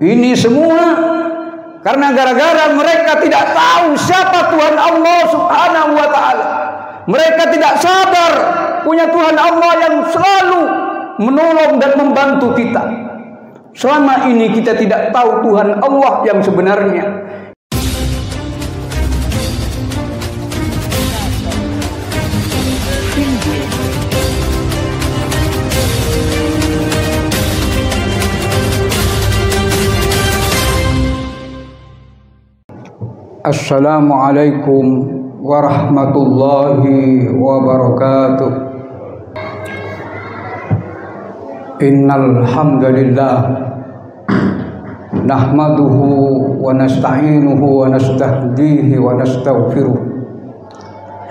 Ini semua karena gara-gara mereka tidak tahu siapa Tuhan Allah Subhanahu wa ta'ala. Mereka tidak sadar punya Tuhan Allah yang selalu menolong dan membantu kita. Selama ini kita tidak tahu Tuhan Allah yang sebenarnya. Assalamualaikum warahmatullahi wabarakatuh. Innal hamdalillah nahmaduhu wa nasta'inuhu wa nastahdihi wa nastaghfiruh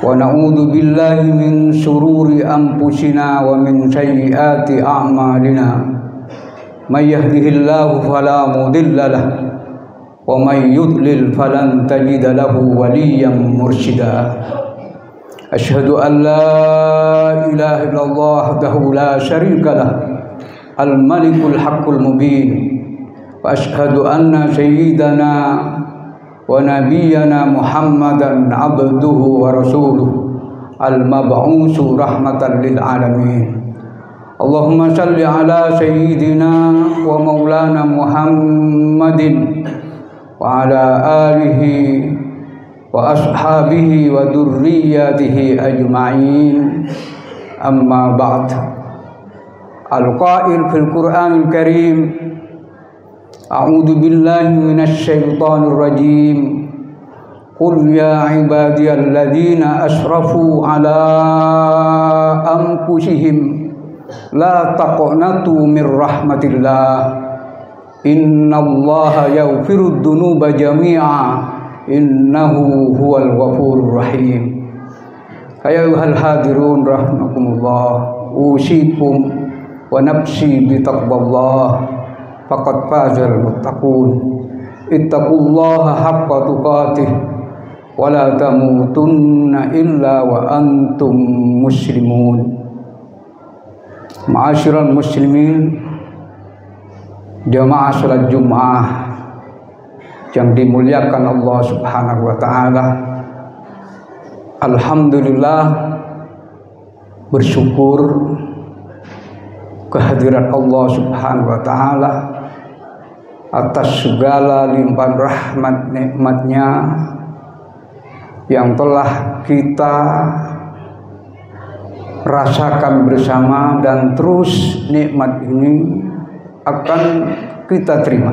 wa na'udzu billahi min shururi anfusina wa min sayyiati a'malina. May yahdihillahu fala mudilla lahu wa may yudlil falan tajida lahu waliyyan mursyida. Asyhadu an la ilaha illallah wahdahu la syarika lah al-malikul haqqul mubin wa asyhadu anna sayyidana wa nabiyyana Muhammadan abduhu wa rasuluh al-mab'usu rahmatan lil alamin. Allahumma salli ala sayyidina wa maulana Muhammadin wa ala alihi wa ashabihi wa dzurriyyatihi ajma'in. Amma ba'd. Al-qail fil Qur'anil Karim, a'udzu billahi minasy syaithanir rajim. Qul ya ibadiyalladzina asrafu ala anfusihim la taqnatu mir rahmatillah. Innallaha yaghfirud dzunuba jami'a innahu huwal ghafurur rahim. Ayyuhal hadirun rahimakumullah, usikum wa nafsi bi taqwallah faqad fazal muttaqun. Ittaqullaha haqqa tuqatih wa la tamutunna illa wa antum muslimun. Ma'asyiral muslimin, jamaah salat Jumat yang dimuliakan Allah Subhanahu wa ta'ala. Alhamdulillah, bersyukur kehadiran Allah Subhanahu wa ta'ala atas segala limpahan rahmat nikmatnya yang telah kita rasakan bersama, dan terus nikmat ini akan kita terima.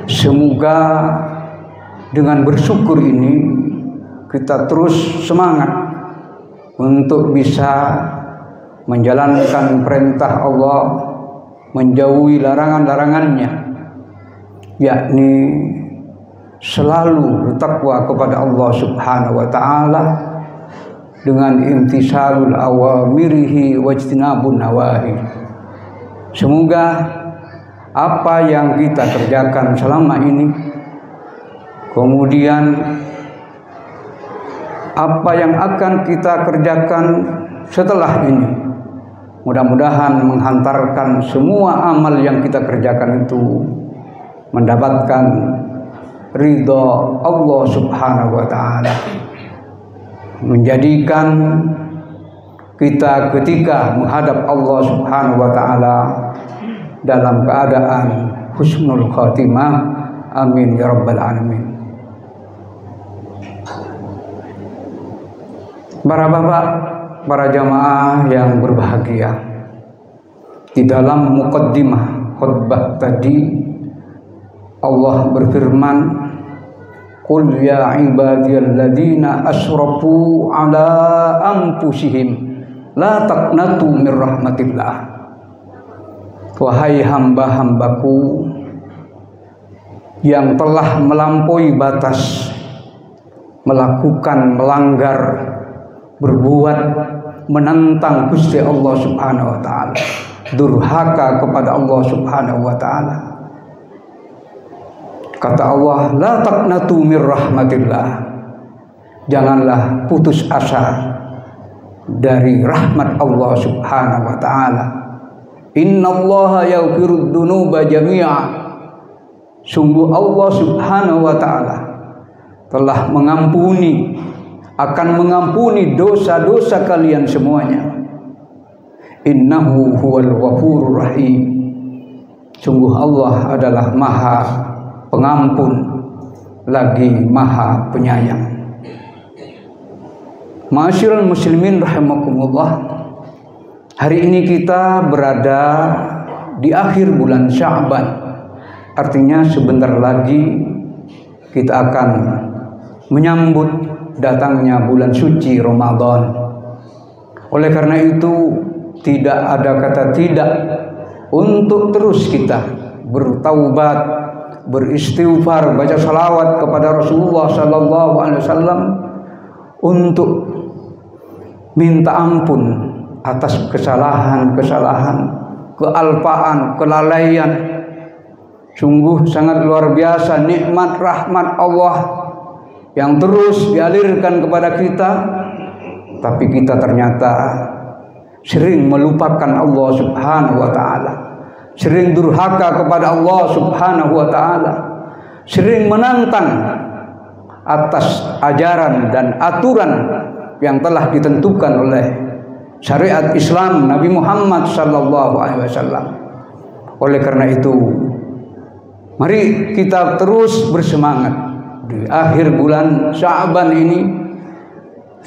Semoga dengan bersyukur ini kita terus semangat untuk bisa menjalankan perintah Allah, menjauhi larangan-larangannya, yakni selalu bertakwa kepada Allah Subhanahu wa ta'ala dengan imtisalul awamirihi wajtinabun nawahi. Semoga apa yang kita kerjakan selama ini, kemudian apa yang akan kita kerjakan setelah ini, mudah-mudahan menghantarkan semua amal yang kita kerjakan itu mendapatkan ridha Allah Subhanahu wa ta'ala, menjadikan kita ketika menghadap Allah Subhanahu wa ta'ala dalam keadaan husnul khatimah. Amin ya rabbal alamin. Para bapak, para jamaah yang berbahagia, di dalam muqaddimah khutbah tadi Allah berfirman, qul ya ibadiyalladzina asrafu ala anfusihim la taqnatu mir rahmatillah. Wahai hamba-hambaku yang telah melampaui batas, melakukan, melanggar, berbuat menentang Gusti Allah Subhanahu wa ta'ala, durhaka kepada Allah Subhanahu wa ta'ala. Kata Allah, la taqnatu mir rahmatillah. Janganlah putus asa dari rahmat Allah Subhanahu wa ta'ala. Innallaha yaghfirud dzunuba jami'a. Sungguh Allah Subhanahu wa taala telah mengampuni, akan mengampuni dosa-dosa kalian semuanya. Innahu huwal ghafurur rahim. Sungguh Allah adalah Maha Pengampun lagi Maha Penyayang. Ma'asyiral muslimin rahimakumullah, hari ini kita berada di akhir bulan Sya'ban. Artinya sebentar lagi kita akan menyambut datangnya bulan suci Ramadan. Oleh karena itu tidak ada kata tidak untuk terus kita bertaubat, beristighfar, baca salawat kepada Rasulullah sallallahu alaihi wasallam untuk minta ampun atas kesalahan-kesalahan, kealpaan, kelalaian. Sungguh sangat luar biasa nikmat rahmat Allah yang terus dialirkan kepada kita, tapi kita ternyata sering melupakan Allah Subhanahu wa taala, sering durhaka kepada Allah Subhanahu wa taala, sering menantang atas ajaran dan aturan yang telah ditentukan oleh syariat Islam Nabi Muhammad sallallahu alaihi wasallam. Oleh karena itu, mari kita terus bersemangat di akhir bulan Sya'ban ini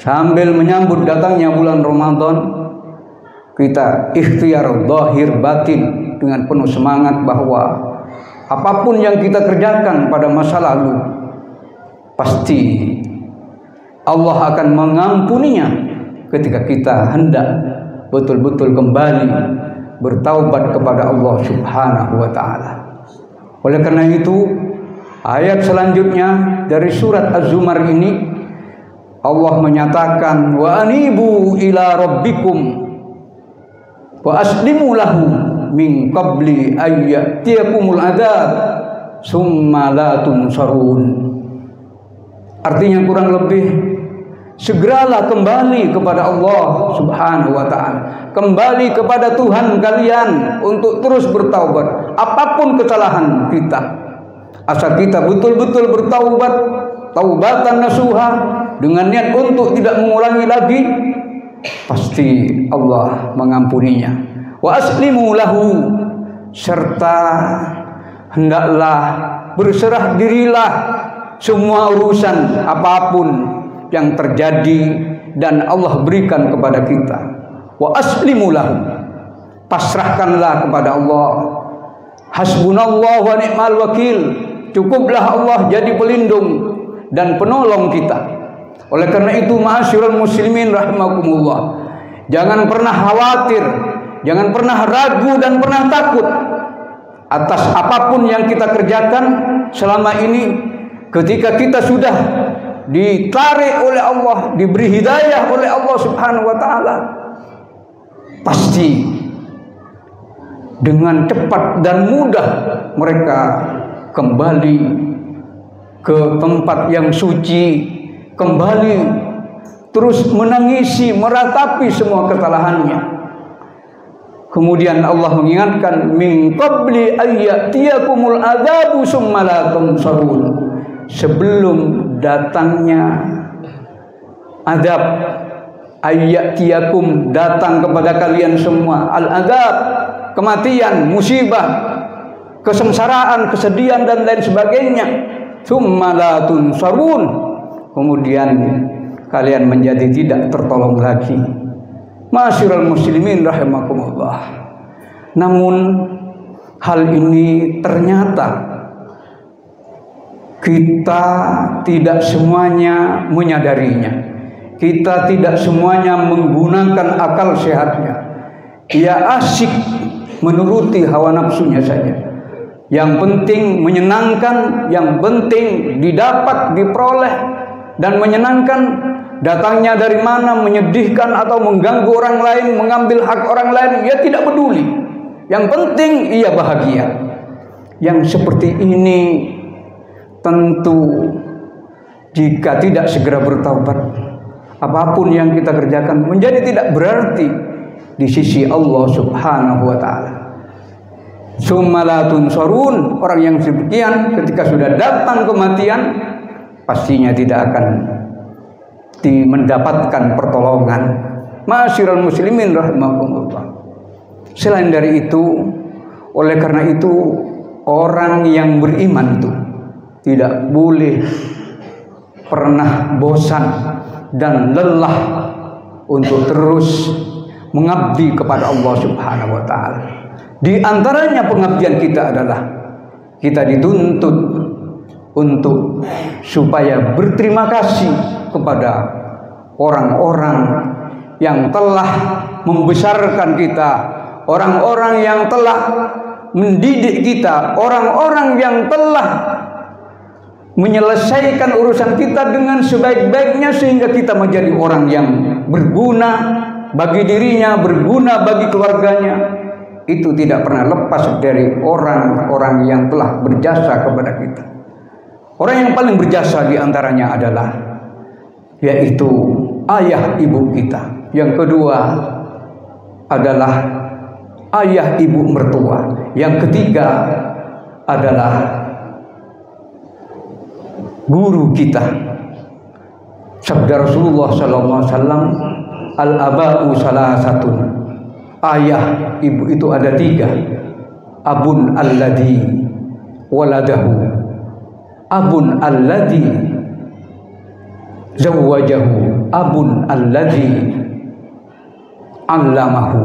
sambil menyambut datangnya bulan Ramadan. Kita ikhtiar zahir batin dengan penuh semangat bahwa apapun yang kita kerjakan pada masa lalu pasti Allah akan mengampuninya ketika kita hendak betul-betul kembali bertaubat kepada Allah Subhanahu wa taala. Oleh karena itu, ayat selanjutnya dari surat Az-Zumar ini Allah menyatakan wa anibu ila rabbikum wa aslimu lahu min qabli ayyatiyakumul adzab summa la tunsarun. Artinya kurang lebih, segeralah kembali kepada Allah Subhanahu wa taala, kembali kepada Tuhan kalian untuk terus bertaubat apapun kesalahan kita. Asal kita betul-betul bertaubat, taubatan nasuha, dengan niat untuk tidak mengulangi lagi, pasti Allah mengampuninya. Wa aslimu lahu, serta hendaklah berserah dirilah semua urusan apapun yang terjadi dan Allah berikan kepada kita. Wa aslimu lahu, pasrahkanlah kepada Allah. Hasbunallahu wa ni'mal wakil, cukuplah Allah jadi pelindung dan penolong kita. Oleh karena itu, ma'asyiral muslimin rahimakumullah, jangan pernah khawatir, jangan pernah ragu dan pernah takut atas apapun yang kita kerjakan selama ini. Ketika kita sudah ditarik oleh Allah, diberi hidayah oleh Allah Subhanahu wa taala, pasti dengan cepat dan mudah mereka kembali ke tempat yang suci, kembali terus menangisi, meratapi semua kesalahannya. Kemudian Allah mengingatkan min qabli ayyatiyakumul adzabu summa la tunsarun, sebelum datangnya azab, ayyatiyakum, datang kepada kalian semua, al-azab, kematian, musibah, kesengsaraan, kesedihan dan lain sebagainya, summa la tunsarun, kemudian kalian menjadi tidak tertolong lagi. Ma'asyiral muslimin rahimakumullah. Namun hal ini ternyata kita tidak semuanya menyadarinya. Kita tidak semuanya menggunakan akal sehatnya. Ia asyik menuruti hawa nafsunya saja. Yang penting menyenangkan, yang penting didapat, diperoleh dan menyenangkan. Datangnya dari mana, menyedihkan atau mengganggu orang lain, mengambil hak orang lain, ia tidak peduli. Yang penting ia bahagia. Yang seperti ini tentu jika tidak segera bertaubat, apapun yang kita kerjakan menjadi tidak berarti di sisi Allah Subhanahu wa taala. summa la tunsarun. Orang yang demikian ketika sudah datang kematian pastinya tidak akan mendapatkan pertolongan. Ma'asyiral muslimin rahimakumullah. Selain dari itu, oleh karena itu orang yang beriman itu tidak boleh pernah bosan dan lelah untuk terus mengabdi kepada Allah Subhanahu wa taala. Di antaranya pengabdian kita adalah kita dituntut untuk supaya berterima kasih kepada orang-orang yang telah membesarkan kita, orang-orang yang telah mendidik kita, orang-orang yang telah menyelesaikan urusan kita dengan sebaik-baiknya sehingga kita menjadi orang yang berguna bagi dirinya, berguna bagi keluarganya. Itu tidak pernah lepas dari orang-orang yang telah berjasa kepada kita. Orang yang paling berjasa diantaranya adalah yaitu ayah ibu kita. Yang kedua adalah ayah ibu mertua. Yang ketiga adalah guru kita. Sabda Rasulullah SAW, al-aba'u salasatun. Ayah ibu itu ada tiga. Abun alladhi waladahu, abun alladhi zawwajahu, abun alladhi allamahu.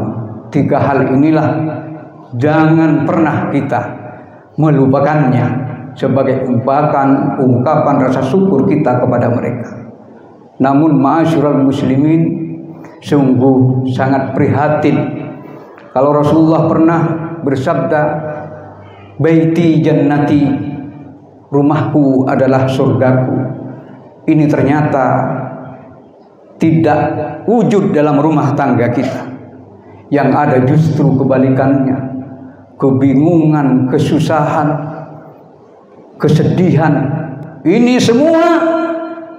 Tiga hal inilah jangan pernah kita melupakannya sebagai ungkapan rasa syukur kita kepada mereka. Namun ma'asyiral muslimin, sungguh sangat prihatin kalau Rasulullah pernah bersabda, baiti jannati, rumahku adalah surgaku. Ini ternyata tidak wujud dalam rumah tangga kita. Yang ada justru kebalikannya, kebingungan, kesusahan, kesedihan. Ini semua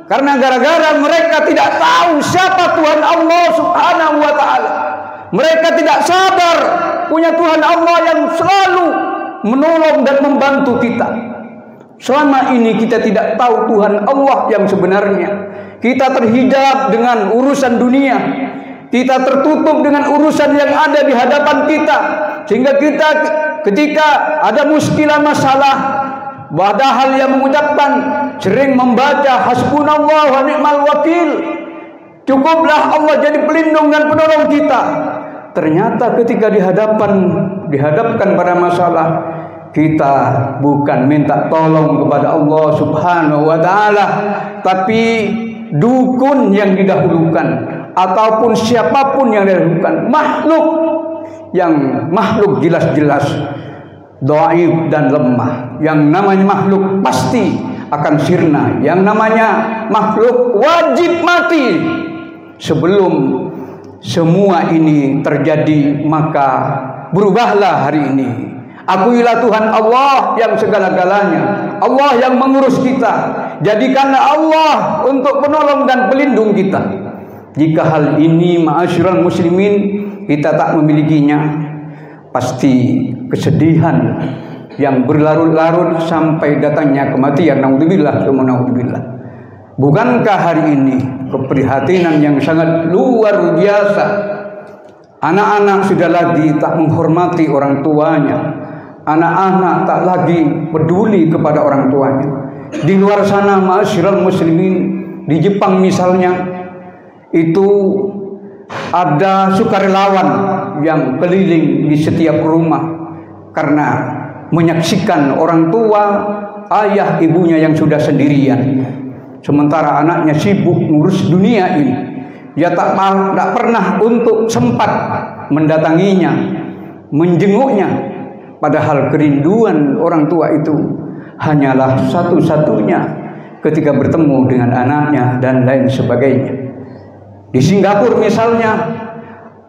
karena gara-gara mereka tidak tahu siapa Tuhan Allah Subhanahu wa taala. Mereka tidak sadar punya Tuhan Allah yang selalu menolong dan membantu kita. Selama ini kita tidak tahu Tuhan Allah yang sebenarnya. Kita terhijab dengan urusan dunia. Kita tertutup dengan urusan yang ada di hadapan kita. Sehingga kita ketika ada muskilah masalah, padahal yang mengucapkan sering membaca hasbunallah wa ni'mal wakil, cukuplah Allah jadi pelindung dan penolong kita. Ternyata ketika dihadapkan pada masalah, kita bukan minta tolong kepada Allah Subhanahu wa taala, tapi dukun yang didahulukan ataupun siapapun yang didahulukan, makhluk jelas-jelas dhaif dan lemah. Yang namanya makhluk pasti akan sirna. Yang namanya makhluk wajib mati sebelum semua ini terjadi. Maka berubahlah hari ini. Akuilah Tuhan Allah yang segala-galanya, Allah yang mengurus kita. Jadikanlah Allah untuk penolong dan pelindung kita. Jika hal ini ma'asyiral muslimin kita tak memilikinya, pasti kesedihan yang berlarut-larut sampai datangnya kematian. Naudzubillah, naudzubillah. Bukankah hari ini keprihatinan yang sangat luar biasa? Anak-anak sudah lagi tak menghormati orang tuanya. Anak-anak tak lagi peduli kepada orang tuanya. Di luar sana ma'asyiral muslimin, di Jepang misalnya, itu ada sukarelawan yang keliling di setiap rumah karena menyaksikan orang tua, ayah ibunya yang sudah sendirian, sementara anaknya sibuk ngurus dunia ini. Dia tak pernah untuk sempat mendatanginya, menjenguknya. Padahal kerinduan orang tua itu hanyalah satu-satunya ketika bertemu dengan anaknya dan lain sebagainya. Di Singapura misalnya,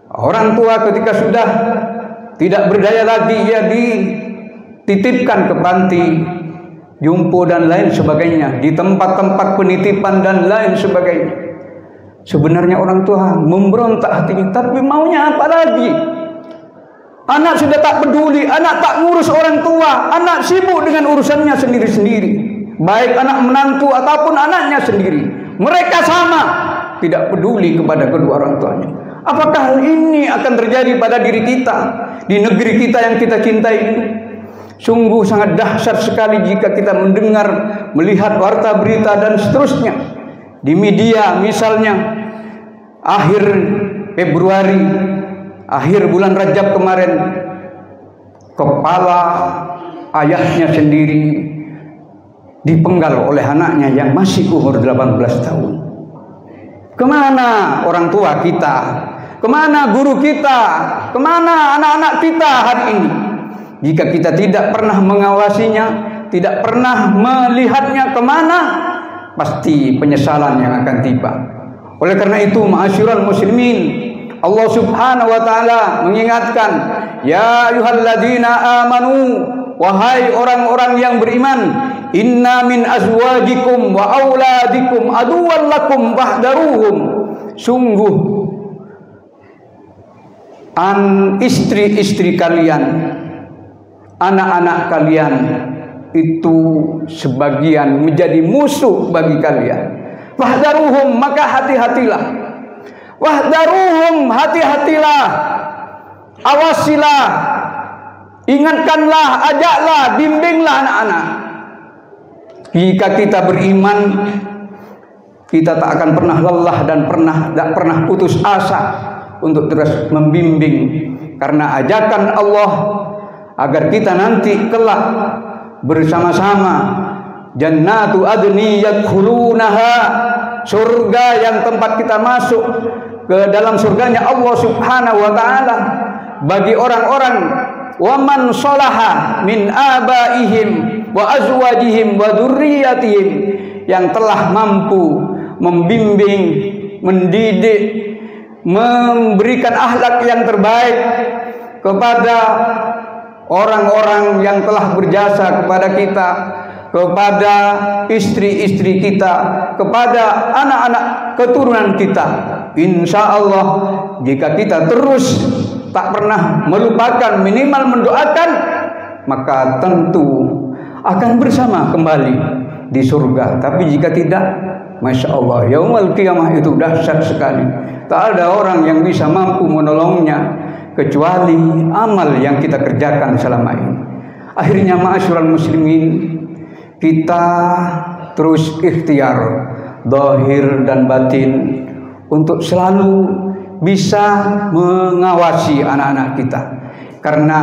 orang tua ketika sudah tidak berdaya lagi, ia dititipkan ke panti jompo dan lain sebagainya, di tempat-tempat penitipan dan lain sebagainya. Sebenarnya orang tua memberontak hatinya, tapi maunya apa lagi? Anak sudah tak peduli, anak tak ngurus orang tua, anak sibuk dengan urusannya sendiri-sendiri. Baik anak menantu ataupun anaknya sendiri. Mereka sama, tidak peduli kepada kedua orang tuanya. Apakah hal ini akan terjadi pada diri kita, di negeri kita yang kita cintai ini? Sungguh sangat dahsyat sekali jika kita mendengar, melihat warta berita dan seterusnya. Di media misalnya, akhir Februari, akhir bulan Rajab kemarin, kepala ayahnya sendiri dipenggal oleh anaknya yang masih umur 18 tahun. Kemana orang tua kita? Kemana guru kita? Kemana anak-anak kita hari ini? Jika kita tidak pernah mengawasinya, tidak pernah melihatnya kemana, pasti penyesalan yang akan tiba. Oleh karena itu, ma'asyiral muslimin, Allah subhanahu wa ta'ala mengingatkan, ya ayyuhalladzina amanu, wahai orang-orang yang beriman, inna min azwajikum wa auladikum aduwwan lakum fahdaruhum. Sungguh istri-istri kalian, anak-anak kalian itu sebagian menjadi musuh bagi kalian. Fahdaruhum, maka hati-hatilah. Wahdaruhum, hati-hatilah. Awasilah, ingatkanlah, ajaklah, bimbinglah anak-anak. Jika kita beriman, kita tak akan pernah lelah dan tak pernah putus asa untuk terus membimbing, karena ajakan Allah agar kita nanti kelak bersama-sama jannatu adni yadkhulunaha, surga yang tempat kita masuk ke dalam surganya Allah subhanahu wa ta'ala bagi orang-orang waman sholaha min abaihim wa azwajihim wa dzurriyyatihim, yang telah mampu membimbing, mendidik, memberikan akhlak yang terbaik kepada orang-orang yang telah berjasa kepada kita, kepada istri-istri kita, kepada anak-anak keturunan kita. Insya Allah, jika kita terus tak pernah melupakan, minimal mendoakan, maka tentu akan bersama kembali di surga. Tapi jika tidak, Masya Allah, yaumul qiyamah itu dahsyat sekali. Tak ada orang yang bisa mampu menolongnya kecuali amal yang kita kerjakan selama ini. Akhirnya ma'asyiral muslimin, kita terus ikhtiar zahir dan batin untuk selalu bisa mengawasi anak-anak kita. Karena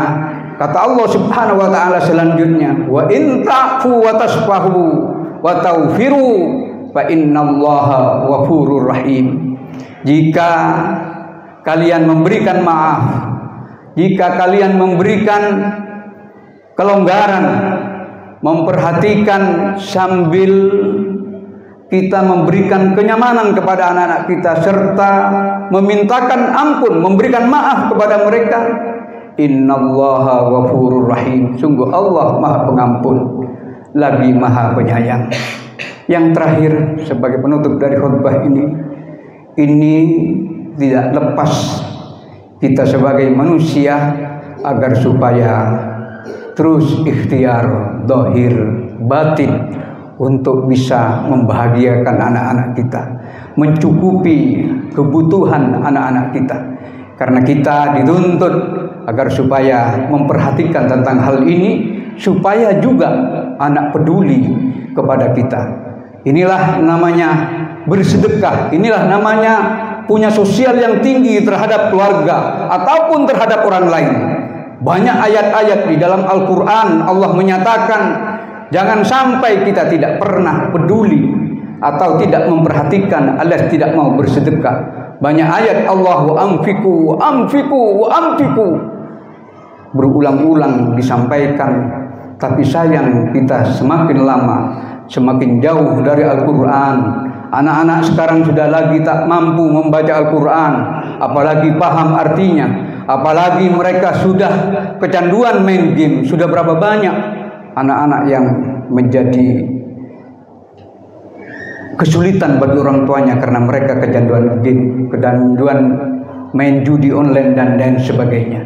kata Allah subhanahu wa ta'ala selanjutnya, wa in ta'fu wa tasfahu wa tawfiru fa innallaha ghafurur rahim. Jika kalian memberikan maaf, jika kalian memberikan kelonggaran, memperhatikan sambil kita memberikan kenyamanan kepada anak-anak kita, serta memintakan ampun, memberikan maaf kepada mereka, innallaha ghafurur rahim. Sungguh Allah Maha Pengampun lagi Maha Penyayang. Yang terakhir sebagai penutup dari khutbah ini tidak lepas kita sebagai manusia agar supaya terus ikhtiar zahir batin untuk bisa membahagiakan anak-anak kita, mencukupi kebutuhan anak-anak kita. Karena kita dituntut agar supaya memperhatikan tentang hal ini, supaya juga anak peduli kepada kita. Inilah namanya bersedekah, inilah namanya punya sosial yang tinggi terhadap keluarga ataupun terhadap orang lain. Banyak ayat-ayat di dalam Al-Quran Allah menyatakan jangan sampai kita tidak pernah peduli atau tidak memperhatikan alias tidak mau bersedekah. Banyak ayat Allah, wa anfiqu, anfiqu, wa anfiqu, berulang-ulang disampaikan. Tapi sayang kita semakin lama semakin jauh dari Al-Quran. Anak-anak sekarang sudah lagi tak mampu membaca Al-Quran, apalagi paham artinya, apalagi mereka sudah kecanduan main game. Sudah berapa banyak anak-anak yang menjadi kesulitan bagi orang tuanya karena mereka kecanduan game, kecanduan main judi online dan lain sebagainya.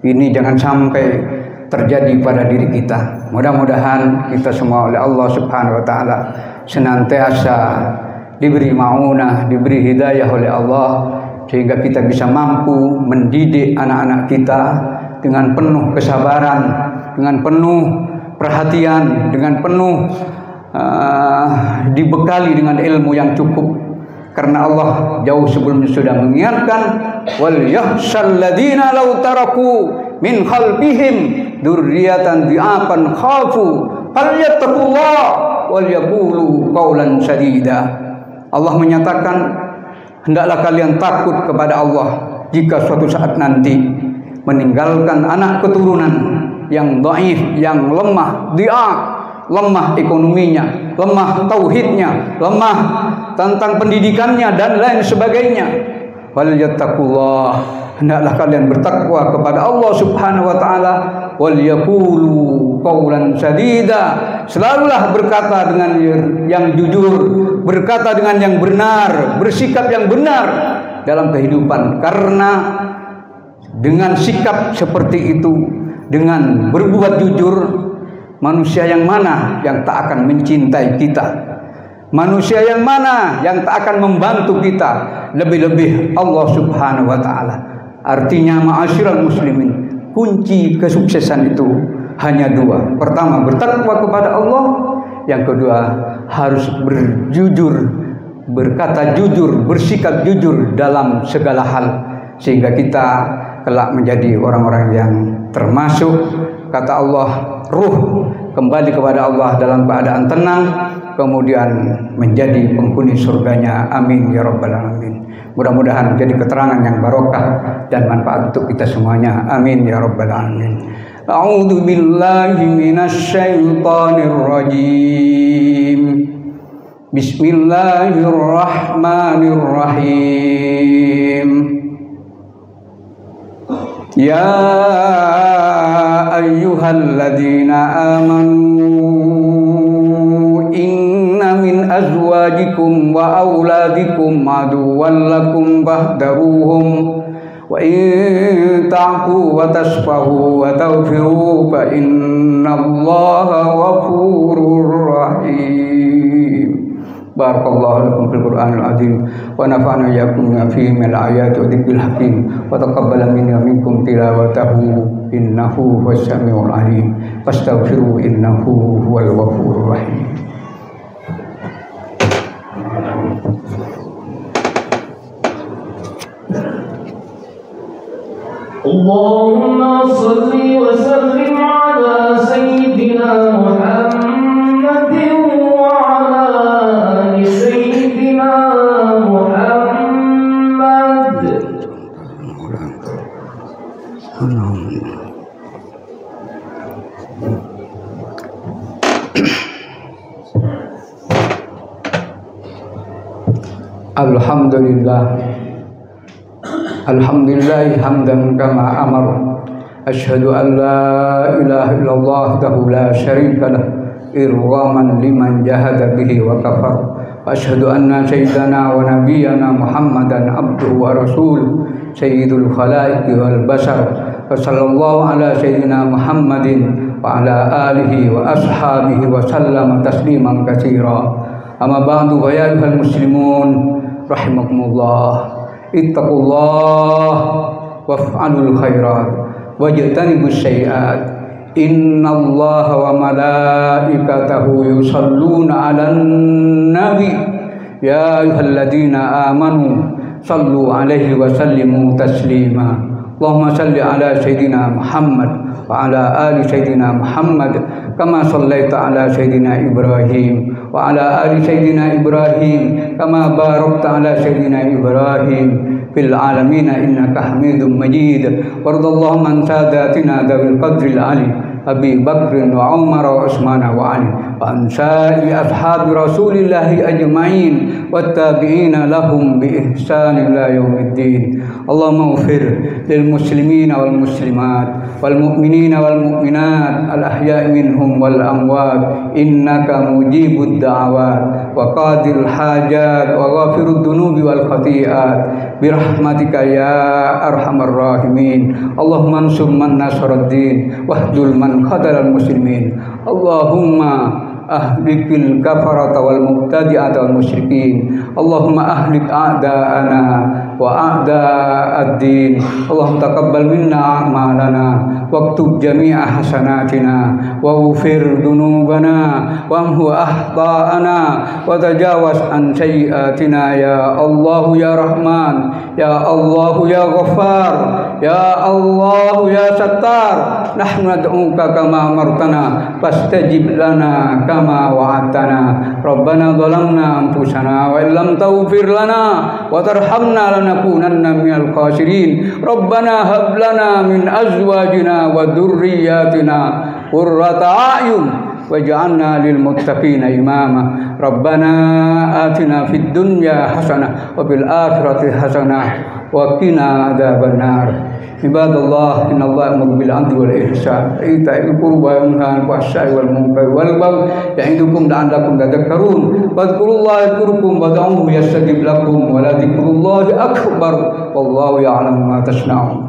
ini jangan sampai terjadi pada diri kita. Mudah-mudahan kita semua oleh Allah Subhanahu wa taala senantiasa diberi maunah, diberi hidayah oleh Allah, sehingga kita bisa mampu mendidik anak-anak kita dengan penuh kesabaran, dengan penuh perhatian, dengan penuh dibekali dengan ilmu yang cukup. Karena Allah jauh sebelumnya sudah mengingatkan, wal yahshal ladina law taraku min khalfihim dzurriyyatan dhi'afan khafu falyattaqullah wal yaqulu qawlan sadida. Allah menyatakan, hendaklah kalian takut kepada Allah jika suatu saat nanti meninggalkan anak keturunan yang dhaif, yang lemah, dhi'af, lemah ekonominya, lemah tauhidnya, lemah tentang pendidikannya dan lain sebagainya. Wal yattaqullah, hendaklah kalian bertakwa kepada Allah Subhanahu wa taala, wal yaqulu qawlan sadida, selalulah berkata dengan yang jujur, berkata dengan yang benar, bersikap yang benar dalam kehidupan. Karena dengan sikap seperti itu, dengan berbuat jujur, manusia yang mana yang tak akan mencintai kita? Manusia yang mana yang tak akan membantu kita? Lebih-lebih Allah Subhanahu wa taala. Artinya ma'asyiral muslimin, kunci kesuksesan itu hanya dua. Pertama, bertakwa kepada Allah. Yang kedua, harus berjujur, berkata jujur, bersikap jujur dalam segala hal, sehingga kita kelak menjadi orang-orang yang termasuk, kata Allah, ruh kembali kepada Allah dalam keadaan tenang, kemudian menjadi penghuni surganya. Amin ya rabbal alamin. Mudah-mudahan menjadi keterangan yang barokah dan manfaat untuk kita semuanya. Amin ya rabbal alamin. A'udzu billahi minasy syaithanir rajim. Bismillahirrahmanirrahim. Ya ayyuhalladzina amanu inna min azwajikum wa auladikum aduwwan lakum fahdharuhum wa in ta'fu wa tasfahu wa taghfiru fa innallaha ghafurur rahim. Barakallahu lakum fil Qur'anil azim wa nafa'ana iyyakum fihi minal ayati wa dzikril hakim wa taqabbala minna minkum tilawatahu innahu huwas samiul alim fastaghfiru innahu huwal ghafurur rahim. Allahumma salli wa sallim ala sayyidina Muhammadin wa ala ali sayyidina Muhammad. Alhamdulillah, alhamdulillah hamdan kama amar. Asyhadu an la ilaha illallah wahdahu la syarika lah irghaman liman jahada bihi wa kafar. Wa asyhadu anna sayyidana wa nabiyyana Muhammadan abduhu wa rasuluh sayyidul khalaiqi wal bashar. Wa sallallahu ala sayyidina Muhammadin wa ala alihi wa ashabihi wa sallama tasliman katsira. Amma ba'du, fa ya ayyuhal muslimun rahimakumullah, ittaqullah waf'alul khairat wajtanibus sayyi'at. Innallaha wa malaikatahu yusalluna 'alan nabi ya ayyuhalladzina amanu sallu 'alaihi wa sallimu taslima. Allahumma salli 'ala sayyidina Muhammad wa 'ala ali sayyidina Muhammad kama shallaita 'ala sayyidina Ibrahim wa 'ala ali sayyidina Ibrahim kama barakta 'ala sayyidina Ibrahim fil alamin innaka Hamidum Majid. Wardallahu man sadatina dzil qadril ali Abi Bakr wa Umar wa Utsman wa Ali wa ansari ashabi Rasulillah ajma'in wattabi'ina lahum bi ihsan ila yaumiddin. Allahumma ighfir lil muslimina wal muslimat wal mu'minina wal mu'minat al ahya'i minhum wal amwat innaka mujibud da'awat wa qadil hajat wa ghafirud dunubi wal khati'at birahmatika ya arhamar rahimin. Allahumma ansur man nasaraddin wahdul man khadalal muslimin. Allahumma ahlikil kafarata wal mubtadi'ata wal musyrikin. Allahumma ahlik a'da'ana wa a'da'ad-din. Allahumma taqabbal minna a'malana waktub jami'a hasanatina wa ghfir dunubana wa amhu akhta'ana wa tajawaz an sayyi'atina ya Allah ya Rahman ya Allah ya Ghaffar ya Allah ya Sattar. Nahnu nad'uka kama amartana fastajib lana kama wa'adtana. Rabbana dhalamna anfusana wa illam taghfir lana wa tarhamna lanakunanna minal khasirin. Rabbana hab lana min azwajina wa dhurriyyatina qurrata a'yun waj'alna lil muttaqina imama. Rabbana atina fid dunya hasanah wa fil akhirati hasanah wa qina adzabannar. Ibadallah, innallaha ya'muru bil 'adli wal ihsan wa ita'il qurba wa yanha 'anil fahsya'i wal munkari wal baghi ya'idukum la'allakum tadhakkarun. Fadhkurullaha yadhkurkum wad'uuhu yastajib lakum wa la dhikrullahi akbar wallahu ya'lamu ma tasna'un.